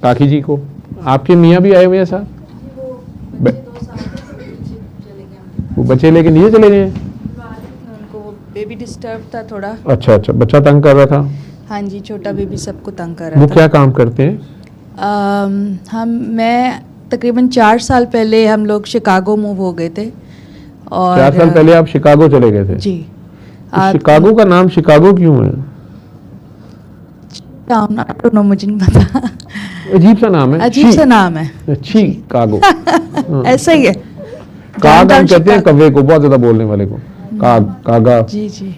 काकी जी को। आपके मियाँ भी आए हुए हैं साथ? वो बच्चे लेके नीचे चले गए? उनको बेबी डिस्टर्ब था थोड़ा। अच्छा अच्छा, बच्चा तंग कर रहा था? हाँ जी, छोटा बेबी सबको तंग कर रहा था। वो क्या काम करते हैं? मैं तकरीबन 4 साल पहले हम लोग शिकागो मूव हो गए थे। और 4 साल पहले आप शिकागो चले गए थे? जी। तो शिकागो का नाम शिकागो क्यों है? मुझे नहीं पता, अजीब सा नाम है। अजीब सा नाम है शिकागो। ऐसा ही है। काग हम कहते हैं कव्वे को, बहुत ज्यादा बोलने वाले को। काग, कागा। जी जी।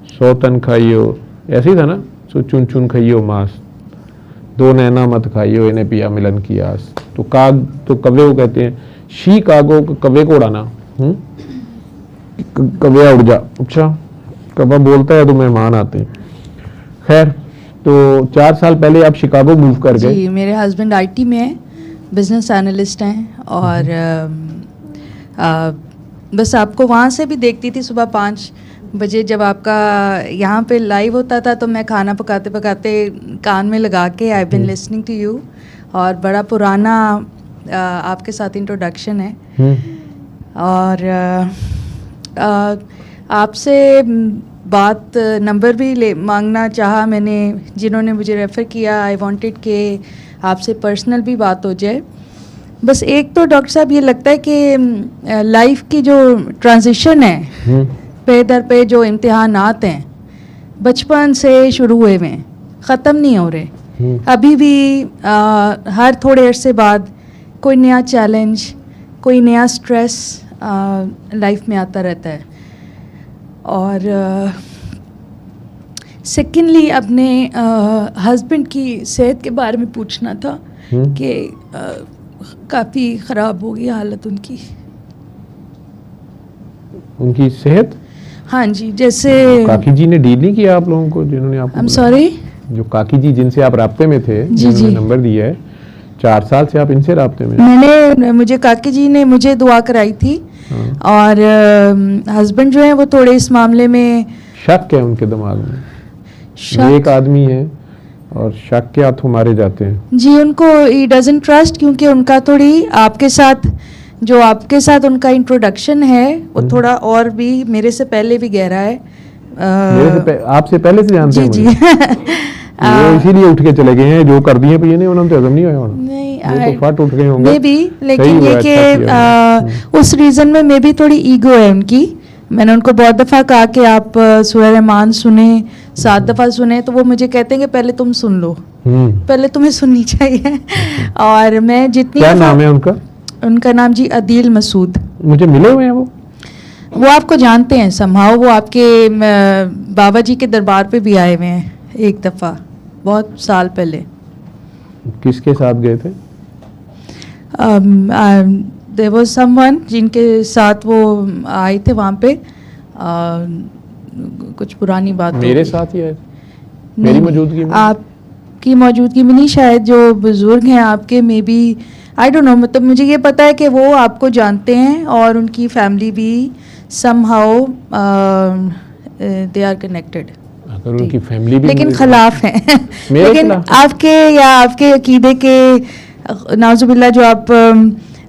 सौतन खाइयो, ऐसे ही था ना? सो चुन चुन खाइयो मांस, दो नैना मत खाइयो, इन्हें पिया मिलन की आस। तो काग तो कव्वे को कहते हैं। शिकागो कव्वे को उड़ाना। कव्वे उड़ जा। अच्छा, कव्वा बोलता है तो मेहमान आते हैं। खैर, तो 4 साल पहले आप शिकागो मूव कर गए? जी, मेरे हस्बैंड आईटी में है, बिजनेस एनालिस्ट हैं। और बस आपको वहाँ से भी देखती थी सुबह 5 बजे जब आपका यहाँ पे लाइव होता था, तो मैं खाना पकाते पकाते कान में लगा के आई बिन लिसनिंग टू यू। और बड़ा पुराना आपके साथ इंट्रोडक्शन है। और आपसे बात नंबर भी मांगना चाहा मैंने, जिन्होंने मुझे रेफ़र किया। आई वांटेड कि आपसे पर्सनल भी बात हो जाए। बस एक तो डॉक्टर साहब ये लगता है कि लाइफ की जो ट्रांजिशन है, पे दर पे जो इम्तिहानात हैं बचपन से शुरू हुए हुए हैं, ख़त्म नहीं हो रहे। अभी भी हर थोड़े अरसे बाद कोई नया चैलेंज, कोई नया स्ट्रेस लाइफ में आता रहता है। और सेकेंडली अपने हस्बैंड की सेहत के बारे में पूछना था कि काफ़ी ख़राब हो गई हालत उनकी। उनकी सेहत? हाँ जी, जैसे काकी जी ने डील नहीं किया आप लोगों को, जिन्होंने आपको? आई एम सॉरी, जो काकी जी जिनसे आप राब्ते में थे, जी जी, नंबर दिया है, 4 साल से आप इनसे राब्ते में? मुझे काकी जी ने मुझे दुआ कराई थी। और हस्बैंड जो है वो थोड़े इस मामले में शक है उनके दिमाग में। एक आदमी है और शक के हाथों मारे जाते हैं जी। उनको ही डजंट ट्रस्ट, क्योंकि उनका थोड़ी आपके साथ उनका इंट्रोडक्शन है वो थोड़ा और भी मेरे से पहले भी गहरा है। आपसे पहले से जानते हैं? जी वो इसीलिए उठ के चले गए हैं, जो कर दिए पे ये उन्होंने तो हजम नहीं होया नहीं, तो फट उठ गए होंगे मे भी। लेकिन ये कि उस रीजन में मे भी थोड़ी ईगो है उनकी। मैंने उनको बहुत दफ़ा कहा कि आप सूरह रहमान सुने, 7 दफ़ा सुने, तो वो मुझे कहते हैं कि पहले तुम सुन लो, पहले तुम्हें सुननी चाहिए। और मैं जितनी, क्या नाम है उनका? उनका नाम जी अदील मसूद। मुझे मिले हुए हैं वो आपको जानते हैं समहाउ। वो आपके बाबा जी के दरबार पे भी आए हुए हैं एक दफ़ा, बहुत साल पहले। किसके साथ गए थे? देयर वाज समवन जिनके साथ वो आए थे वहाँ पे। कुछ पुरानी बात मेरे साथ ही आए? मेरी मौजूदगी में? आपकी मौजूदगी में नहीं, शायद जो बुजुर्ग हैं आपके, may be, I don't know. मतलब मुझे ये पता है कि वो आपको जानते हैं और उनकी फैमिली भी समहाउ दे आर कनेक्टेड। अगर उनकी फैमिली भी, लेकिन खिलाफ हैं लेकिन आपके या आपके अकीदे के नाजुबिल्ला जो आप,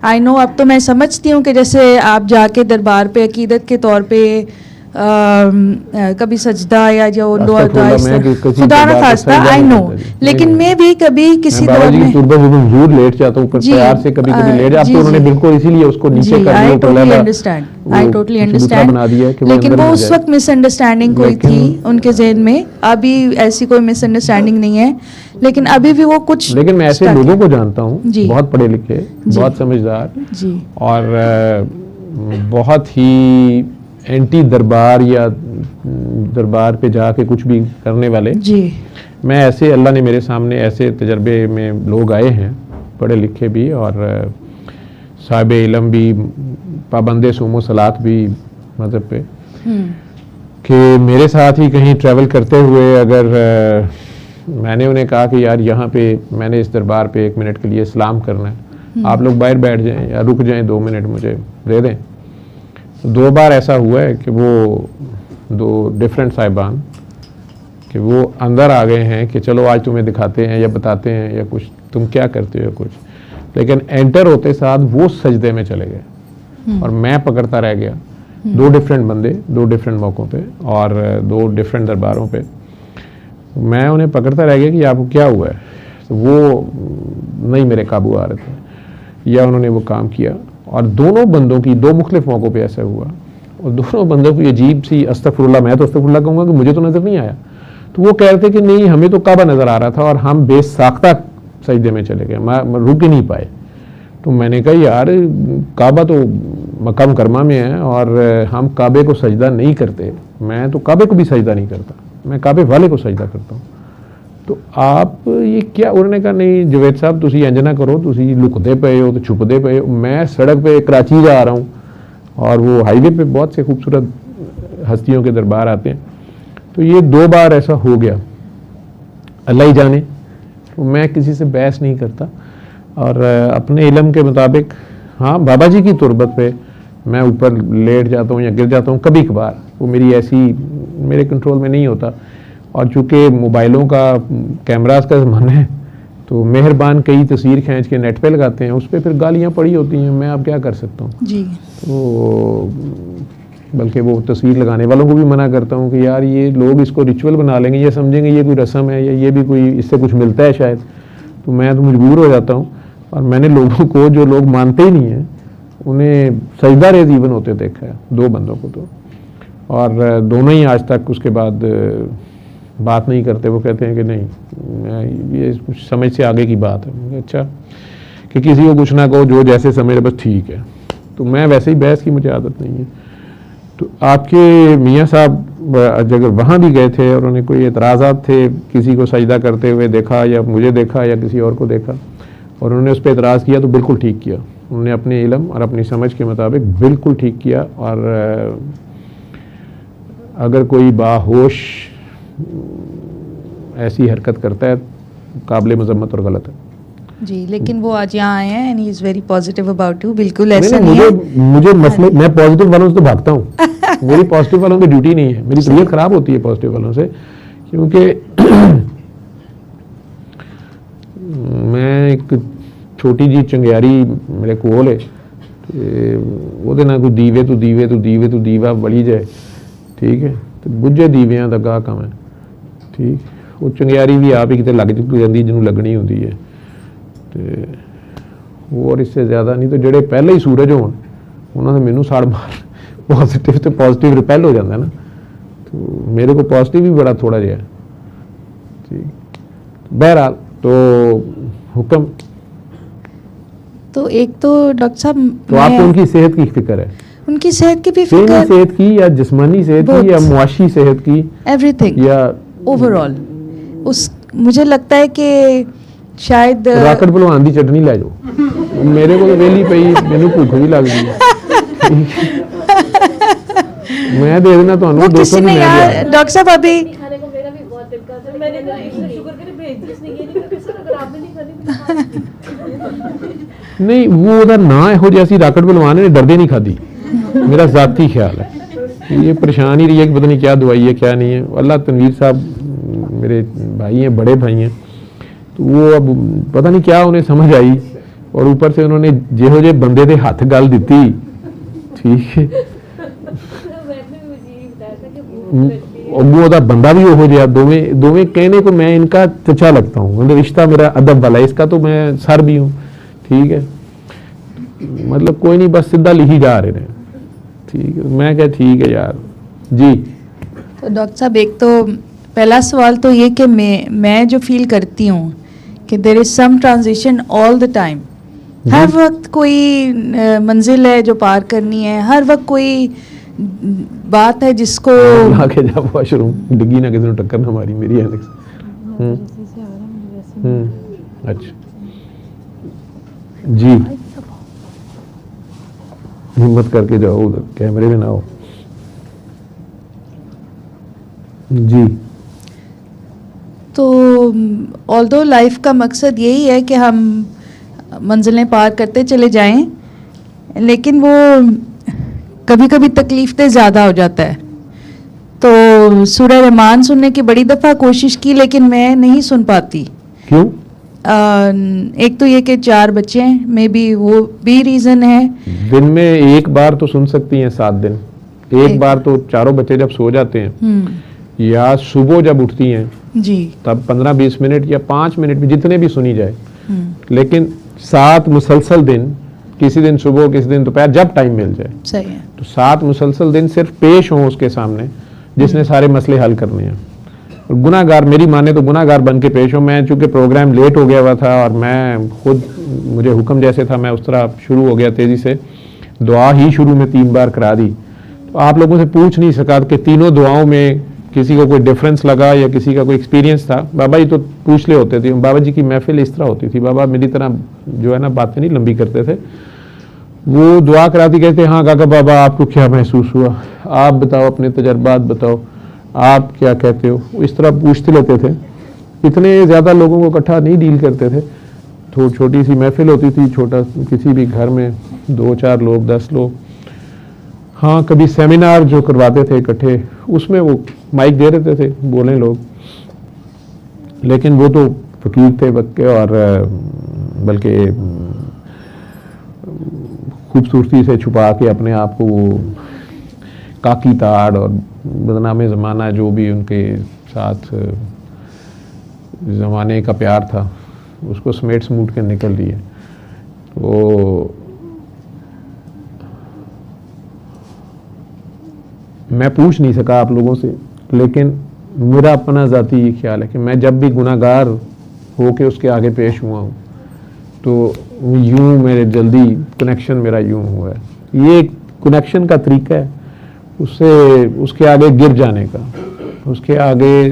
आई नो, अब तो मैं समझती हूँ कि जैसे आप जाके दरबार पे अकीदत के तौर पे कभी सजदा या जो खुदा न खास्ता, आई नो, लेकिन मैं भी कभी किसी दौर में जरूर लेट जाता हूँ प्यार से, कभी कभी लेट जाता हूँ। उन्होंने बिल्कुल इसीलिए उसको नीचे कर दिया। आई टोटली अंडरस्टैंड, लेकिन वो उस वक्त मिसअंडरस्टैंडिंग कोई थी उनके जहन में। अभी ऐसी कोई मिसअंडरस्टैंडिंग नहीं है, लेकिन अभी भी वो कुछ। लेकिन मैं ऐसे लोगों को जानता हूँ, बहुत पढ़े लिखे, बहुत समझदार और बहुत ही एंटी दरबार या दरबार पे जाके कुछ भी करने वाले जी। मैं ऐसे, अल्लाह ने मेरे सामने ऐसे तजर्बे में लोग आए हैं, पढ़े लिखे भी और साहिब इल्म भी, पाबंदे सूमो सलात भी मज़हब पे, कि मेरे साथ ही कहीं ट्रैवल करते हुए अगर मैंने उन्हें कहा कि यार यहाँ पे मैंने इस दरबार पे 1 मिनट के लिए सलाम करना है, आप लोग बाहर बैठ जाएं या रुक जाएं 2 मिनट मुझे दे दें। 2 बार ऐसा हुआ है कि वो 2 डिफरेंट साहिबान कि वो अंदर आ गए हैं कि चलो आज तुम्हें दिखाते हैं या बताते हैं या कुछ तुम क्या करते हो कुछ, लेकिन एंटर होते साथ वो सजदे में चले गए और मैं पकड़ता रह गया। 2 डिफरेंट बंदे 2 डिफरेंट मौक़ों पे और 2 डिफरेंट दरबारों पे, मैं उन्हें पकड़ता रह गया कि आपको क्या हुआ है, तो वो नहीं मेरे काबू आ रहे थे या उन्होंने वो काम किया। और दोनों बंदों की 2 मुख्तलिफ मौक़ों पे ऐसा हुआ और दोनों बंदों की अजीब सी अस्तगफुरुल्लाह, मैं तो अस्तगफुरुल्लाह कहूँगा कि मुझे तो नज़र नहीं आया, तो वो कह रहे थे कि नहीं हमें तो काबा नज़र आ रहा था और हम बेसाख्ता सजदे में चले गए, रुक ही नहीं पाए। तो मैंने कहा यार काबा तो मक्का मुकरमा में है और हम काबे को सजदा नहीं करते, मैं तो काबे को भी सजदा नहीं करता, मैं काबे वाले को सजदा करता हूँ। तो आप ये क्या, उन्होंने कहा नहीं जवेद साहब तुसी इंज ना करो, तुसी लुकते पे हो तो छुपते पे हो, मैं सड़क पे कराची जा रहा हूँ और वो हाईवे पे बहुत से खूबसूरत हस्तियों के दरबार आते हैं, तो ये 2 बार ऐसा हो गया, अल्लाह ही जाने। तो मैं किसी से बहस नहीं करता और अपने इल्म के मुताबिक, हाँ बाबा जी की तुरबत पे मैं ऊपर लेट जाता हूँ या गिर जाता हूँ कभी कभार, वो मेरी ऐसी मेरे कंट्रोल में नहीं होता। और चूँकि मोबाइलों का कैमरास का ज़माना है तो मेहरबान कई तस्वीर खींच के नेट पे लगाते हैं, उस पर फिर गालियाँ पड़ी होती हैं, मैं अब क्या कर सकता हूँ जी। तो बल्कि वो तस्वीर लगाने वालों को भी मना करता हूँ कि यार ये लोग इसको रिचुअल बना लेंगे, ये समझेंगे ये कोई रस्म है या ये भी कोई इससे कुछ मिलता है शायद, तो मैं तो मजबूर हो जाता हूँ। और मैंने लोगों को जो लोग मानते ही नहीं हैं उन्हें सजदा रेज़ इवन होते देखा है, 2 बंदों को तो, और दोनों ही आज तक उसके बाद बात नहीं करते। वो कहते हैं कि नहीं ये कुछ समझ से आगे की बात है। अच्छा कि किसी को कुछ ना कहो, जो जैसे समझ बस ठीक है, तो मैं वैसे ही बहस की मुझे आदत नहीं है। तो आपके मियाँ साहब अगर वहाँ भी गए थे और उन्हें कोई एतराज़ात थे, किसी को सजदा करते हुए देखा या मुझे देखा या किसी और को देखा और उन्होंने उस पर एतराज़ किया तो बिल्कुल ठीक किया, उन्होंने अपने इल्म और अपनी समझ के मुताबिक बिल्कुल ठीक किया। और अगर कोई बाहोश ऐसी हरकत करता है काबिल मजम्मत और गलत है जी। लेकिन वो आज यहाँ आए हैं and he is very positive about you, बिल्कुल ऐसा नहीं है। मुझे मसले, मैं पॉजिटिव वालों से तो भागता हूँ मेरी पॉजिटिव वालों की ड्यूटी नहीं है, मेरी तबीयत खराब होती है पॉजिटिव वालों से, क्योंकि मैं एक छोटी जी चंगियारी मेरे कोल है, ਉਹਦੇ ਨਾਲ ਕੋਈ ਦੀਵੇ ਤੋਂ ਦੀਵੇ ਤੋਂ ਦੀਵੇ ਤੋਂ ਦੀਵਾ ਬਲੀ ਜਾਏ, ਠੀਕ ਹੈ, ਤੇ ਬੁੱਝੇ ਦੀਵਿਆਂ ਦਾ ਗਾਹ ਕੰਮ ਹੈ, ਠੀਕ। ਉਹ ਚੰਗਿਆਰੀ ਵੀ ਆਪ ਹੀ ਕਿਤੇ ਲੱਗ ਜਾਂਦੀ ਜਿਹਨੂੰ ਲੱਗਣੀ ਹੁੰਦੀ ਹੈ, ਤੇ ਹੋਰ ਇਸ ਤੋਂ ਜ਼ਿਆਦਾ ਨਹੀਂ। ਤਾਂ ਜਿਹੜੇ ਪਹਿਲੇ ਹੀ ਸੂਰਜ ਹੋਣ ਉਹਨਾਂ ਦਾ ਮੈਨੂੰ ਸਾੜ ਮਾਰ ਪੋਜ਼ਿਟਿਵ ਤੇ ਪੋਜ਼ਿਟਿਵ ਰਿਪੈਲ ਹੋ ਜਾਂਦਾ ਨਾ, तो मेरे को पॉजिटिव भी बड़ा थोड़ा जिहा, ठीक। बहरहाल तो हुक्म तो एक तो डॉक्टर साहब, तो आपको उनकी सेहत की फिक्र है? उनकी सेहत की भी फिक्र, सेहत की या जिस्मानी सेहत की या मुआशी सेहत की, एवरीथिंग या ओवरऑल। उस मुझे लगता है कि शायद राकट भलवान दी चटनी लै जाओ, मेरे को वेली पई, मैनू भुख भी लगदी है मैं दे देना ਤੁਹਾਨੂੰ 200 नहीं यार। डॉक्टर साहब अभी खाने को मेरा भी बहुत दिल करता है, मैंने कहा इसने शुगर करे भेज दी इसने, ये नहीं करके सर अगर आपने नहीं खानी नहीं वो ਉਹਦਾ ਨਾਂ ਇਹੋ ਜਿਹਾ ਸੀ ਰਾਕਟ ਭਲਵਾਨ ਨੇ, डरदे नहीं खादी, मेरा ज़ाती ख्याल है। ये परेशान ही रही है कि पता नहीं क्या दवाई है क्या नहीं है। अल्लाह तनवीर साहब मेरे भाई हैं, बड़े भाई हैं, तो वो अब पता नहीं क्या उन्हें समझ आई और ऊपर से उन्होंने ਜਿਹੋ ਜਿਹੇ ਬੰਦੇ ਦੇ ਹੱਥ ਗੱਲ ਦਿੱਤੀ, ठीक है, वो दा बंदा भी हो गया, दोवें कहने को मैं इनका चचा लगता हूँ, मतलब रिश्ता मेरा अदब वाला है, इसका तो मैं सर भी हूँ, ठीक है, मतलब कोई नहीं, बस सीधा लिखी जा रहे हैं, ठीक है। मैं क्या ठीक है यार जी। तो डॉक्टर साहब एक तो पहला सवाल तो ये कि मैं जो फील करती हूँ कि there is some transition all the time, हर वक्त कोई मंजिल है जो पार करनी है, हर वक्त कोई बात है जिसको आके जा वॉशरूम डिग्गी ना, किसी ने टक्कर ना मारी मेरी एलेक्स। अच्छा जी, हिम्मत करके जाओ, उधर कैमरे में ना हो जी। तो ऑल्दो लाइफ का मकसद यही है कि हम मंजिलें पार करते चले जाएं, लेकिन वो कभी कभी तकलीफ तो ज़्यादा हो जाता है। तो सूरह रहमान सुनने की बड़ी दफ़ा कोशिश की, लेकिन मैं नहीं सुन पाती। क्यों? एक तो ये कि 4 बच्चे हैं, मे बी वो भी रीज़न है। दिन में एक बार तो सुन सकती हैं, 7 दिन एक बार तो चारों बच्चे जब सो जाते हैं या सुबह जब उठती हैं जी, तब 15-20 मिनट या 5 मिनट में जितने भी सुनी जाए। लेकिन 7 मुसलसल दिन, किसी दिन सुबह किसी दिन दोपहर, जब टाइम मिल जाए। सही है। तो 7 मुसलसल दिन सिर्फ पेश हों उसके सामने जिसने सारे मसले हल करने हैं। गुनाहगार, मेरी माने तो गुनाहगार बन के पेश हो। मैं चूंकि प्रोग्राम लेट हो गया हुआ था और मैं खुद, मुझे हुक्म जैसे था मैं उस तरह शुरू हो गया तेज़ी से, दुआ ही शुरू में 3 बार करा दी। तो आप लोगों से पूछ नहीं सका कि तीनों दुआओं में किसी को कोई डिफरेंस लगा या किसी का कोई एक्सपीरियंस था। बाबा जी तो पूछ ले होते थे, बाबा जी की महफिल इस तरह होती थी, बाबा मेरी तरह जो है ना बातें नहीं लंबी करते थे। वो दुआ कराती कहते हाँ काका बाबा आपको क्या महसूस हुआ, आप बताओ, अपने तजर्बात बताओ, आप क्या कहते हो, इस तरह पूछते लेते थे। इतने ज़्यादा लोगों को इकट्ठा नहीं डील करते थे, तो छोटी सी महफिल होती थी, छोटा किसी भी घर में 2-4 लोग, 10 लोग। हाँ, कभी सेमिनार जो करवाते थे इकट्ठे, उसमें वो माइक दे देते थे, बोले लोग, लेकिन वो तो फकीर थे वक्त के, और बल्कि खूबसूरती से छुपा के अपने आप को वो काकी ताड़ और बदनामे ज़माना जो भी उनके साथ ज़माने का प्यार था उसको समेट समूट के निकल लिए। तो मैं पूछ नहीं सका आप लोगों से, लेकिन मेरा अपना ज़ाती ये ख्याल है कि मैं जब भी गुनाहगार हो के उसके आगे पेश हुआ हूँ तो यूँ मेरे जल्दी कनेक्शन मेरा यूँ हुआ है। ये कनेक्शन का तरीका है, उससे उसके आगे गिर जाने का, उसके आगे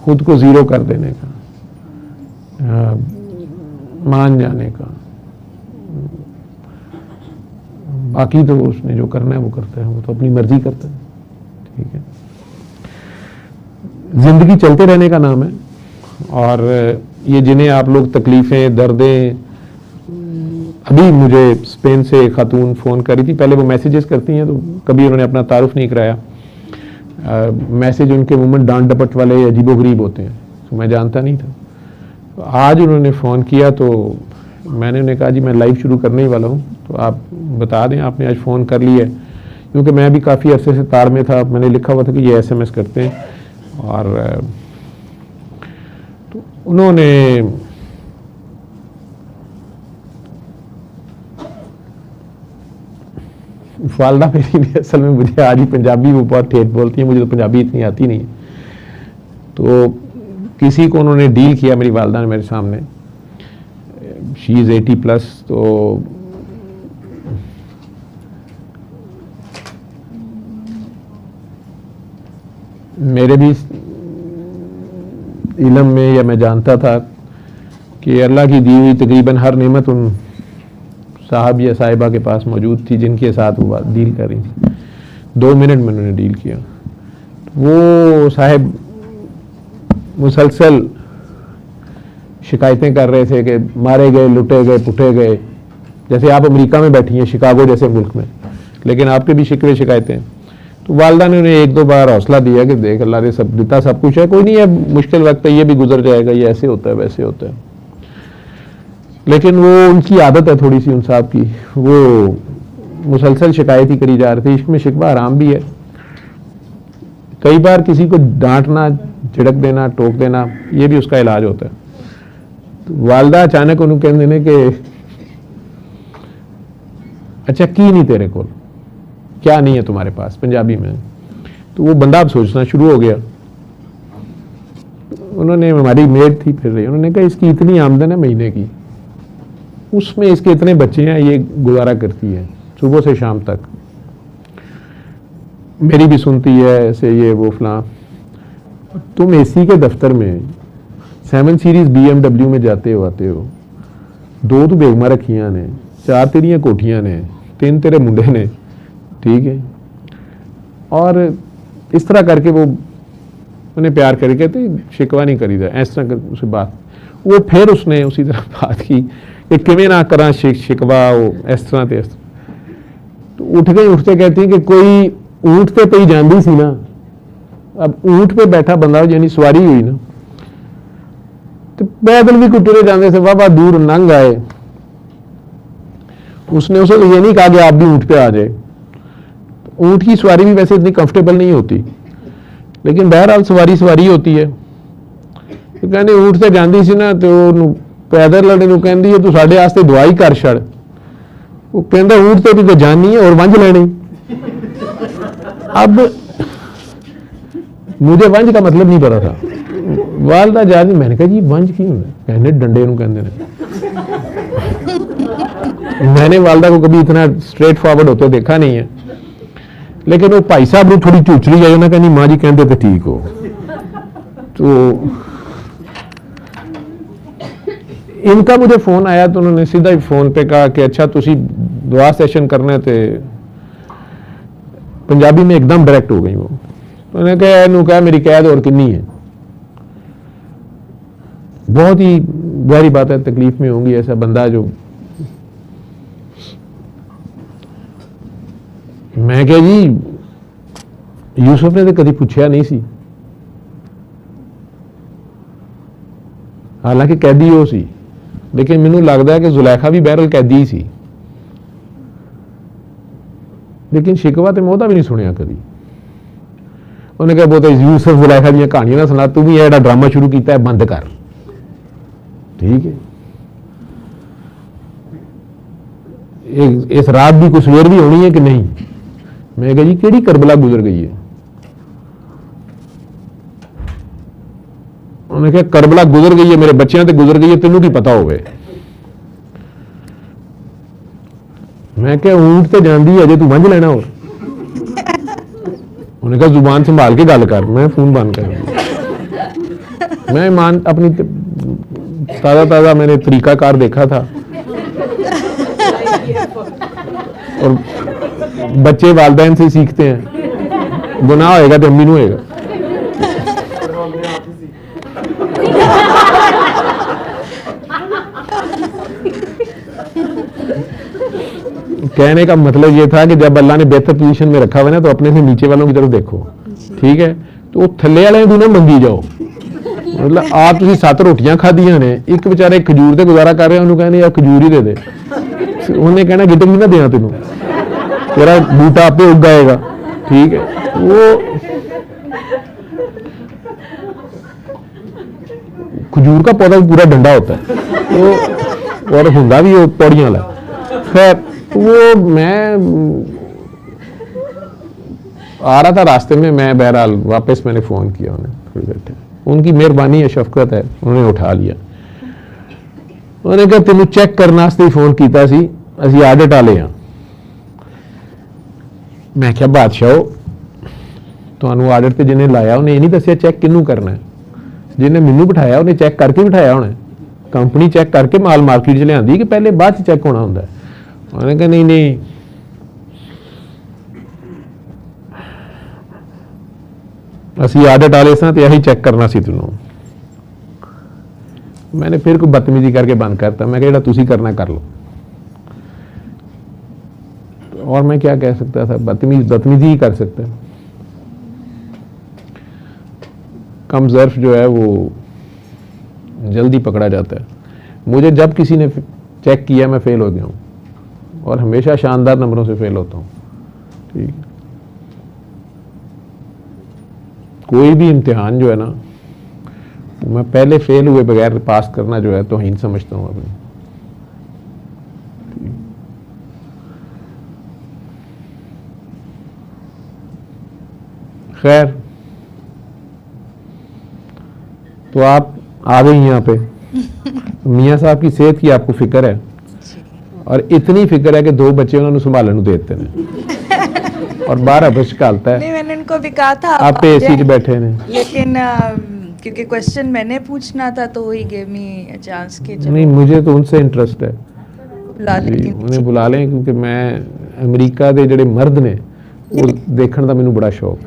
खुद को ज़ीरो कर देने का, मान जाने का। बाकी तो उसने जो करना है वो करता है, वो तो अपनी मर्जी करता है। ठीक है, जिंदगी चलते रहने का नाम है। और ये जिन्हें आप लोग तकलीफ़ें, दर्दें, अभी मुझे स्पेन से खातून फ़ोन करी थी, पहले वो मैसेजेस करती हैं तो कभी उन्होंने अपना तारुफ नहीं कराया। मैसेज उनके मुमन डांट डपट वाले अजीबोगरीब होते हैं, तो मैं जानता नहीं था। तो आज उन्होंने फ़ोन किया तो मैंने उन्हें कहा जी मैं लाइव शुरू करने ही वाला हूँ, तो आप बता दें आपने आज फ़ोन कर लिया है, क्योंकि मैं भी काफ़ी अरसे से तार में था। मैंने लिखा हुआ था कि ये SMS करते हैं, और तो उन्होंने वालदा मेरी भी असल में मुझे आज ही पंजाबी वो बहुत ठेठ बोलती है, मुझे तो पंजाबी इतनी आती नहीं है। तो किसी को उन्होंने डील किया, मेरी वालदा ने मेरे सामने, शी इज़ 80+, तो मेरे भी इल्म में या मैं जानता था कि अल्लाह की दी हुई तकरीबन हर नेमत उन साहब या साहिबा के पास मौजूद थी जिनके साथ वो डील कर रही थी। 2 मिनट में उन्होंने डील किया। वो साहब मुसलसल शिकायतें कर रहे थे कि मारे गए, लुटे गए, पुटे गए। जैसे आप अमेरिका में बैठी हैं, शिकागो जैसे मुल्क में, लेकिन आपके भी शिकवे शिकायतें। तो वालदा ने उन्हें 1-2 बार हौसला दिया कि देख अल्लाह ने सब देता, सब कुछ है, कोई नहीं है, मुश्किल वक्त है, ये भी गुजर जाएगा, ये ऐसे होता है वैसे होता है। लेकिन वो उनकी आदत है थोड़ी सी उन साहब की, वो मुसलसल शिकायत ही करी जा रहे थे। इश्क में शिकवा हराम भी है। कई बार किसी को डांटना, झिड़क देना, टोक देना, ये भी उसका इलाज होता है। तो वालदा अचानक उन्होंने कह देने के अच्छा की नहीं तेरे को, क्या नहीं है तुम्हारे पास, पंजाबी में। तो वो बंदा अब सोचना शुरू हो गया। उन्होंने, हमारी मेड थी फिर रही, उन्होंने कहा इसकी इतनी आमदन है महीने की, उसमें इसके इतने बच्चे हैं, ये गुजारा करती है सुबह से शाम तक, मेरी भी सुनती है ऐसे ये वो फलां। तुम AC के दफ्तर में 7 सीरीज BMW में जाते हो आते हो, 2 तो बेगमा रखियां ने, 4 तेरियां कोठियां ने, 3 तेरे मुंडे ने, ठीक है। और इस तरह करके वो उन्हें प्यार करके कहते शिकवा नहीं करी था, इस तरह कर उसे बात। वो फिर उसने उसी तरह बात की कि किमें ना करा शिकवा, वो इस तरह ते इस तरह। तो उठ गई, उठते कहती कि कोई ऊँट ते पई जांदी सी ना, अब ऊंट पे बैठा बंदा यानी सवारी हुई ना, तो पैदल भी कुछ टुरे जाते से वाह दूर नंग आए, उसने उसे ये नहीं कहा कि आप भी ऊंट पे आ जाए। ऊंट की सवारी भी वैसे इतनी कंफर्टेबल नहीं होती, लेकिन बहरहाल सवारी सवारी होती है। तो कहने ऊंट से जाती सी ना, तो पैदल वाले नूं कहंदी है तू साडे वास्ते दुआई कर छड़। वो कहंदा ऊंट ते भी तो जानी है और वंज लेनी। अब मुझे वंज का मतलब नहीं पता था। वालदा जाती, मैंने कहा जी वंज की होंदा? कहने डंडे नूं कहंदे ने। मैंने वालदा को कभी इतना स्ट्रेट फॉरवर्ड होते देखा नहीं है, लेकिन वो भाई साहब ने थोड़ी चूचली आई, उन्होंने कहनी माँ जी कहते तो ठीक हो। तो इनका मुझे फोन आया तो उन्होंने सीधा ही फोन पे कहा कि अच्छा तुसी दुआ सेशन करने थे। पंजाबी में एकदम डायरेक्ट हो गई वो। उन्होंने कहा इनू कहा मेरी कैद और कितनी है। बहुत ही गहरी बात है, तकलीफ में होंगी ऐसा बंदा जो। मैं कहा जी यूसुफ ने तो कभी पूछा नहीं सी, हालांकि कैदी हो सी, लेकिन मैनू लगता है कि जुलैखा भी बहरल कैदी ही सी, लेकिन शिकवा तो मैं भी नहीं सुनिया कभी। उन्हें कहा बहुत यूसुफ जुलैखा दी कहानियां ना सुना, तू भी ये ड्रामा शुरू किया है बंद कर। ठीक है, इस रात भी कुछ सवेर भी होनी है कि नहीं? मैं कहा जी केड़ी करबला गुजर गई है? उन्होंने कहा करबला गुजर गई है, मेरे बच्चों ते गुजर गई है, तेनू की पता होवे। मैं क्या ऊंट ते जांदी है, अजे तू वंज लेना हो? उन्होंने कहा जुबान संभाल के गल कर। मैं फोन बंद कर। मैं मान अपनी ताज़ा मैंने तरीकाकार देखा था, और बच्चे वालिदैन से सीखते हैं, गुनाह होएगा तो अम्मी नूं होएगा। कहने का मतलब ये था कि जब अल्लाह ने बेहतर पोजीशन में रखा हुआ ना, तो अपने से नीचे वालों की तरफ देखो। ठीक है, तो थल्ले वाले भी ना मंगी जाओ। मतलब आप तुसी 7 रोटियां खादियां ने, एक बेचारे खजूर ते गुजारा कर रहे हैं, कहने यार खजूर ही दे दे। उन्हें कहना गिटक भी ना देना तेनों, तेरा बूटा आपे उग आएगा। ठीक है, वो खजूर का पौधा पूरा डंडा होता है वो, और हुंदा भी वो पौड़ियां वाला। खैर वो मैं आ रहा था रास्ते में, मैं बहरहाल वापस मैंने फोन किया उन्हें थोड़ी देर। उनकी मेहरबानी है, शफकत है, उन्होंने उठा लिया। उन्होंने कहा तेन चेक करने वास्ते फोन किया सी, असीं आडिट वाले हाँ। मैं क्या बादशाह तुहानू आडिट ते जिन्हें लाया उन्हें नहीं दसिया चेक किनू करना है? जिन्हें मैनू बिठाया उन्हें चेक करके बिठाया होना, कंपनी चेक करके माल मार्केट च लियांदी कि पहले बाद चेक होना होंदा है? उन्होंने कहा नहीं नहीं, असी आडिट वाले सां ते यही चेक करना सी तैनूं। मैंने फिर कोई बदतमीजी करके बंद करता। मैं कहा तुसी करना कर लो, और मैं क्या कह सकता था? बदतमीजी ही कर सकता है। कम ज़र्फ जो है वो जल्दी पकड़ा जाता है। मुझे जब किसी ने चेक किया मैं फेल हो गया हूँ, और हमेशा शानदार नंबरों से फेल होता हूँ। ठीक है, कोई भी इम्तिहान जो है ना, मैं पहले फेल हुए बगैर पास करना जो है तौहीन समझता हूँ अपनी। खैर, तो आप आ गई यहाँ पे। मियाँ साहब की सेहत की आपको फिक्र है, और इतनी फिक्र है कि 2 बच्चे उन्होंने संभालने को देते हैं, और 12 बज कालता है। नहीं, मैंने उनको भी कहा था आप एसी च बैठे ने, लेकिन क्योंकि क्वेश्चन मैंने पूछना था तो वही गेव मी चांस के। नहीं, मुझे तो उनसे इंटरेस्ट है, बुला लें, उन्हें बुला लें, क्योंकि मैं अमेरिका के ਜਿਹੜੇ मर्द ने वो देखने का मैंने बड़ा शौक।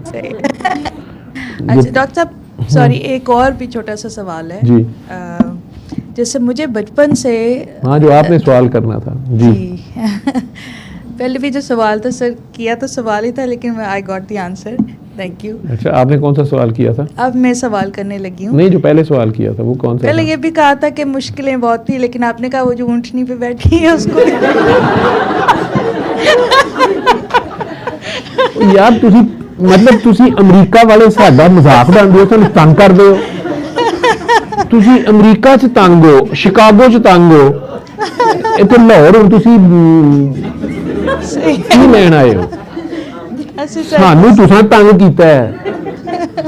अच्छा डॉक्टर साहब, सॉरी, एक और भी छोटा सा सवाल है जी। जैसे मुझे बचपन से, हाँ, जो आपने सवाल करना था जी, पहले भी जो सवाल था सर किया तो सवाल ही था, लेकिन I got the answer, thank you. अच्छा, आपने कौन सा सवाल किया था? अब मैं सवाल करने लगी हूँ। नहीं, जो पहले सवाल किया था वो कौन सा पहले था? ये भी कहा था कि मुश्किलें बहुत थी, लेकिन आपने कहा वो जो ऊँटनी पे बैठी है उसको यार ਤੁਸੀਂ ਮਤਲਬ ਤੁਸੀਂ ਅਮਰੀਕਾ ਵਾਲੇ ਸਾਡਾ ਮਜ਼ਾਕ ਉਡਾਉਂਦੇ ਹੋ, ਤੁਹਾਨੂੰ ਤੰਗ ਕਰਦੇ ਹੋ। ਤੁਸੀਂ ਅਮਰੀਕਾ 'ਚ ਤੰਗ ਹੋ, ਸ਼ਿਕਾਗੋ 'ਚ ਤੰਗ ਹੋ, ਇੱਥੇ ਲਾਹੌਰ ਹੁਣ ਤੁਸੀਂ ਕੀ ਲੈਣ ਆਏ ਹੋ? ਸਾਨੂੰ ਤੁਸੀਂ ਤੰਗ ਕੀਤਾ है।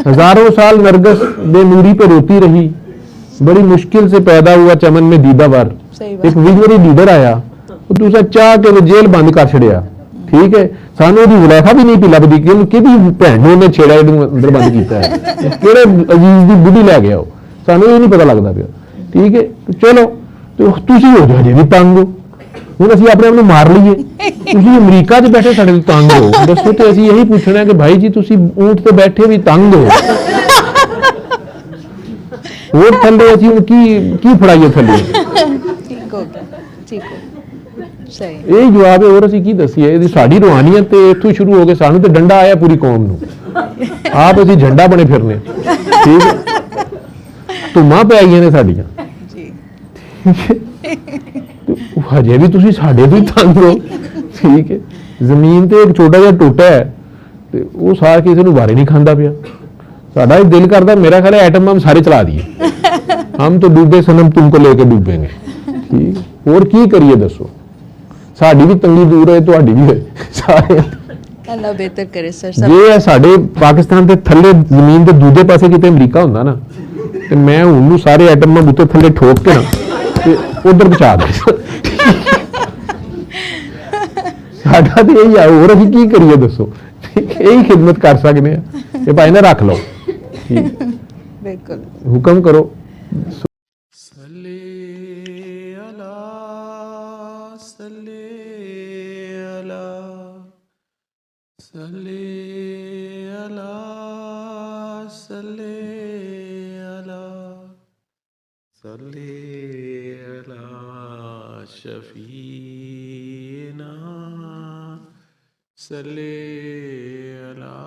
हजारों साल नरगिस बेनूरी पे रोती रही, बड़ी मुश्किल से पैदा हुआ चमन में दीदावर, एक विजनरी लीडर आया, तुसा चाह के जेल बंद कर छड़िया। ठीक है, सानू ਉਹਦੀ ਜ਼ੁਲੈਖਾ ਵੀ ਨਹੀਂ ਪੀ ਲੱਭਦੀ ਕਿ ਕਿਹਦੀ ਭੈਣ ਨੂੰ ਉਹਨੇ ਛੇੜਿਆ ਇਹਨੂੰ ਅੰਦਰ ਬੰਦ ਕੀਤਾ ਹੈ, ਕਿਹੜੇ ਅਜ਼ੀਜ਼ ਦੀ ਬੁੱਢੀ ਲੈ ਗਿਆ ਉਹ, ਸਾਨੂੰ ਇਹ ਨਹੀਂ ਪਤਾ ਲੱਗਦਾ ਪਿਆ। ਠੀਕ ਹੈ, ਚਲੋ ਤੁਸੀਂ ਹੋ ਜਾਓ ਜੇ ਵੀ ਤੰਗ ਹੋ, ਹੁਣ ਅਸੀਂ ਆਪਣੇ ਆਪ ਨੂੰ ਮਾਰ ਲਈਏ। ਤੁਸੀਂ ਅਮਰੀਕਾ 'ਚ ਬੈਠੇ ਸਾਡੇ ਤੋਂ ਤੰਗ ਹੋ, ਦੱਸੋ। ਤੇ ਅਸੀਂ ਇਹੀ ਪੁੱਛਣਾ ਕਿ ਭਾਈ ਜੀ ਤੁਸੀਂ ਊਂਟ ਤੇ ਬੈਠੇ ਵੀ ਤੰਗ ਹੋ, ਹੋਰ ਥੱਲੇ ਅਸੀਂ ਹੁਣ ਕੀ ਫੜਾਈਏ ਥੱਲੇ? ਠੀਕ ਹੋ ਗਿਆ, ਠੀਕ ਹੋ ਸਹੀ। ਇਹ ਜਵਾਬ ਹੈ, ਹੋਰ ਅਸੀਂ ਕੀ ਦਸੀਏ? ਇਹਦੀ ਸਾਡੀ ਰੂਹਾਨੀਅਤ ਤੇ ਇੱਥੋਂ ਸ਼ੁਰੂ ਹੋ ਕੇ ਸਾਨੂੰ ਤੇ ਡੰਡਾ ਆਇਆ ਪੂਰੀ ਕੌਮ ਨੂੰ, ਆਪ ਅਸੀਂ ਝੰਡਾ ਬਣੇ ਫਿਰਨੇ। ਠੀਕ ਹੈ, ਧੁੰਮਾਂ ਪੈ ਗਈਆਂ ਨੇ ਸਾਡੀਆਂ ਜੀ। ਹਜੇ ਵੀ ਤੁਸੀਂ ਸਾਡੇ ਤੋਂ ਹੀ ਤੰਗ ਹੋ। ਠੀਕ ਹੈ, ਜ਼ਮੀਨ ਤੇ ਇੱਕ ਛੋਟਾ ਜਿਹਾ ਟੋਟਾ ਹੈ ਤੇ ਉਹ ਸਾਰ ਕਿਸੇ ਨੂੰ ਵਾਰੇ ਨਹੀਂ ਖਾਂਦਾ ਪਿਆ। ਸਾਡਾ ਇਹ ਦਿਲ ਕਰਦਾ, ਮੇਰਾ ਖਿਆਲ ਹੈ ਐਟਮ ਬੰਬ ਸਾਰੇ ਚਲਾ ਦਈਏ। ਹਮ ਤਾਂ ਡੂਬੇ ਸਨਮ ਤੁਮਕੋ ਲੈ ਕੇ ਡੂਬेंगे। ਠੀਕ, ਹੋਰ ਕੀ ਕਰੀਏ ਦੱਸੋ? ਸਾਡੀ ਵੀ ਤੰਗੀ ਦੂਰ ਹੋਏ, ਤੁਹਾਡੀ ਵੀ ਹੋਏ, ਸਾਰੇ ਅੱਲਾ ਬਿਹਤਰ ਕਰੇ ਸਰ। ਜੇ ਸਾਡੇ ਪਾਕਿਸਤਾਨ ਦੇ ਥੱਲੇ ਜ਼ਮੀਨ ਦੇ ਦੂਜੇ ਪਾਸੇ ਕਿਤੇ ਅਮਰੀਕਾ ਹੁੰਦਾ ਨਾ, ਤੇ ਮੈਂ ਉਹਨੂੰ ਸਾਰੇ ਐਟਮ ਬੰਬ ਉੱਤੇ ਥੱਲੇ ਠੋਕ ਕੇ ਨਾ ਤੇ ਉਧਰ ਪਹੁੰਚਾ ਦੇ। ਸਾਡਾ ਤੇ ਇਹੀ ਆ, ਹੋਰ ਅਸੀਂ ਕੀ ਕਰੀਏ ਦੱਸੋ? ਇਹੀ ਖਿਦਮਤ ਕਰ ਸਕਦੇ ਆ ਕਿ ਭਾਈ ਨਾ ਰੱਖ ਲਓ। ਠੀਕ, ਬਿਲਕੁਲ, ਹੁਕਮ ਕਰੋ। शफीना सल्ले अला